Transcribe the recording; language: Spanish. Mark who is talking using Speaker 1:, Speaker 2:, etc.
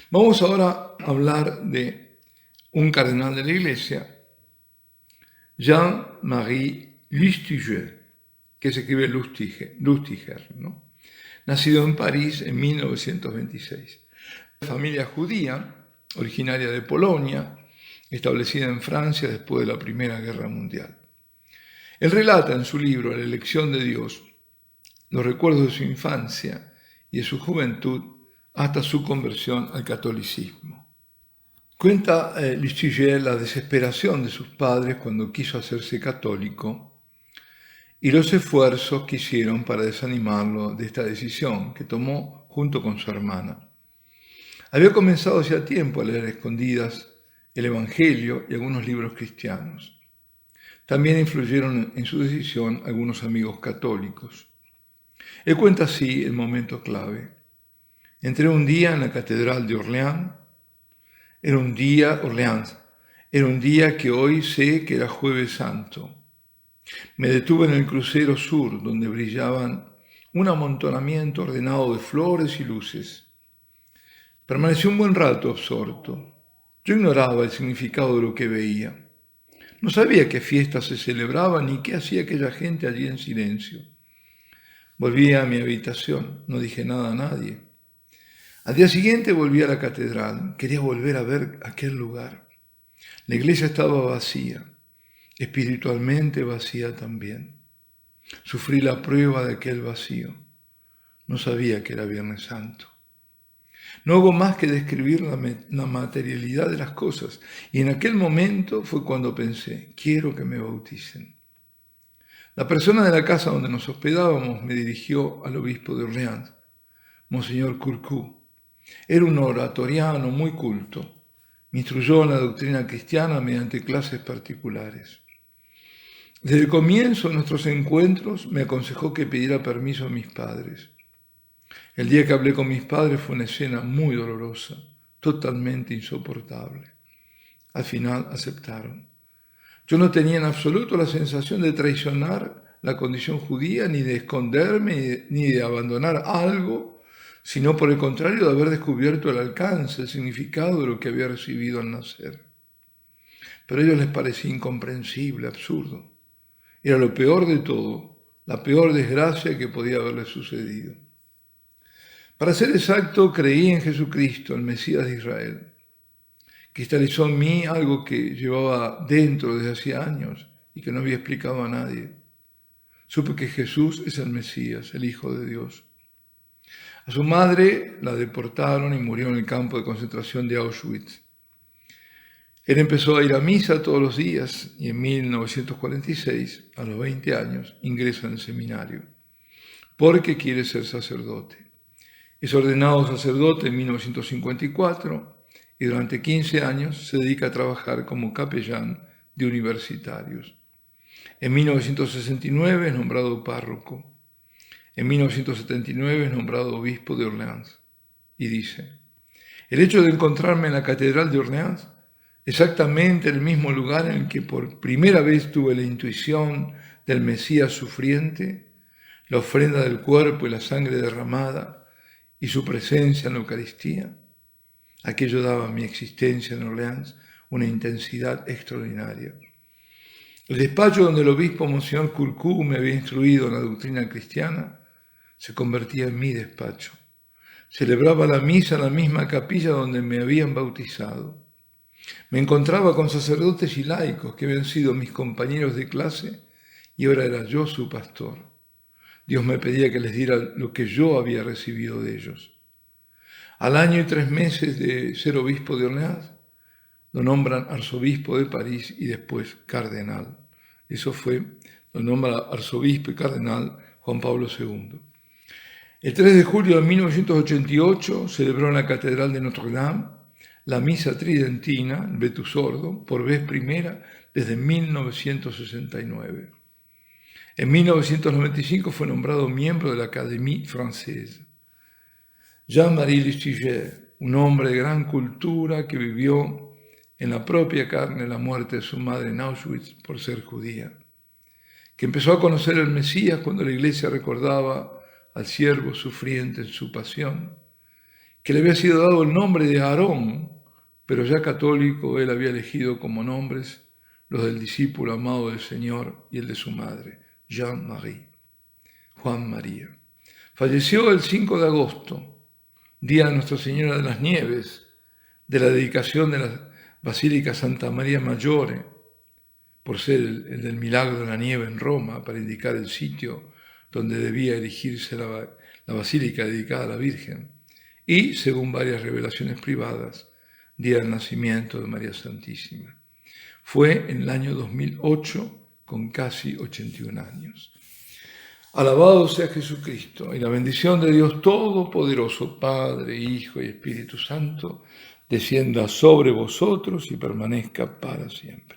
Speaker 1: Vamos ahora a hablar de un cardenal de la Iglesia, Jean-Marie Lustiger, que se escribe Lustiger, ¿no? Nacido en París en 1926. Familia judía, originaria de Polonia, establecida en Francia después de la Primera Guerra Mundial. Él relata en su libro La elección de Dios los recuerdos de su infancia y de su juventud hasta su conversión al catolicismo. Cuenta Lustiger la desesperación de sus padres cuando quiso hacerse católico y los esfuerzos que hicieron para desanimarlo de esta decisión que tomó junto con su hermana. Había comenzado hacía tiempo a leer a escondidas el Evangelio y algunos libros cristianos. También influyeron en su decisión algunos amigos católicos. Él cuenta así el momento clave. Entré un día en la Catedral de Orleans. Era un día que hoy sé que era Jueves Santo. Me detuve en el crucero sur, donde brillaban un amontonamiento ordenado de flores y luces. Permanecí un buen rato absorto. Yo ignoraba el significado de lo que veía. No sabía qué fiesta se celebraba ni qué hacía aquella gente allí en silencio. Volví a mi habitación, no dije nada a nadie. Al día siguiente volví a la catedral, quería volver a ver aquel lugar. La iglesia estaba vacía, espiritualmente vacía también. Sufrí la prueba de aquel vacío. No sabía que era Viernes Santo. No hago más que describir la materialidad de las cosas, y en aquel momento fue cuando pensé, quiero que me bauticen. La persona de la casa donde nos hospedábamos me dirigió al obispo de Orleans, Monseñor Courcou. Era un oratoriano muy culto. Me instruyó en la doctrina cristiana mediante clases particulares. Desde el comienzo de nuestros encuentros me aconsejó que pidiera permiso a mis padres. El día que hablé con mis padres fue una escena muy dolorosa, totalmente insoportable. Al final aceptaron. Yo no tenía en absoluto la sensación de traicionar la condición judía, ni de esconderme, ni de abandonar algo, sino por el contrario de haber descubierto el alcance, el significado de lo que había recibido al nacer. Pero a ellos les parecía incomprensible, absurdo. Era lo peor de todo, la peor desgracia que podía haberle sucedido. Para ser exacto, creí en Jesucristo, el Mesías de Israel. Cristalizó en mí algo que llevaba dentro desde hacía años y que no había explicado a nadie. Supe que Jesús es el Mesías, el Hijo de Dios. A su madre la deportaron y murió en el campo de concentración de Auschwitz. Él empezó a ir a misa todos los días y en 1946, a los 20 años, ingresa en el seminario, porque quiere ser sacerdote. Es ordenado sacerdote en 1954 y durante 15 años se dedica a trabajar como capellán de universitarios. En 1969 es nombrado párroco. En 1979 es nombrado obispo de Orleans. Y dice, el hecho de encontrarme en la Catedral de Orleans, exactamente el mismo lugar en el que por primera vez tuve la intuición del Mesías sufriente, la ofrenda del cuerpo y la sangre derramada, y su presencia en la Eucaristía, aquello daba a mi existencia en Orleans una intensidad extraordinaria. El despacho donde el obispo Monseñor Courcou me había instruido en la doctrina cristiana se convertía en mi despacho. Celebraba la misa en la misma capilla donde me habían bautizado. Me encontraba con sacerdotes y laicos que habían sido mis compañeros de clase y ahora era yo su pastor. Dios me pedía que les diera lo que yo había recibido de ellos. Al año y 3 meses de ser obispo de Orleans, lo nombran arzobispo de París y después cardenal. Lo nombra arzobispo y cardenal Juan Pablo II. El 3 de julio de 1988 celebró en la Catedral de Notre Dame la misa tridentina, el Vetus Ordo, por vez primera desde 1969. En 1995 fue nombrado miembro de la Académie Française. Jean-Marie Lustiger, un hombre de gran cultura que vivió en la propia carne la muerte de su madre en Auschwitz por ser judía, que empezó a conocer al Mesías cuando la iglesia recordaba al siervo sufriente en su pasión, que le había sido dado el nombre de Aarón, pero ya católico él había elegido como nombres los del discípulo amado del Señor y el de su madre, Jean-Marie, Juan María. Falleció el 5 de agosto, día de Nuestra Señora de las Nieves, de la dedicación de la Basílica Santa María Maggiore, por ser el del milagro de la nieve en Roma, para indicar el sitio donde debía erigirse la basílica dedicada a la Virgen, y, según varias revelaciones privadas, día del nacimiento de María Santísima. Fue en el año 2008, con casi 81 años. Alabado sea Jesucristo, y la bendición de Dios Todopoderoso, Padre, Hijo y Espíritu Santo, descienda sobre vosotros y permanezca para siempre.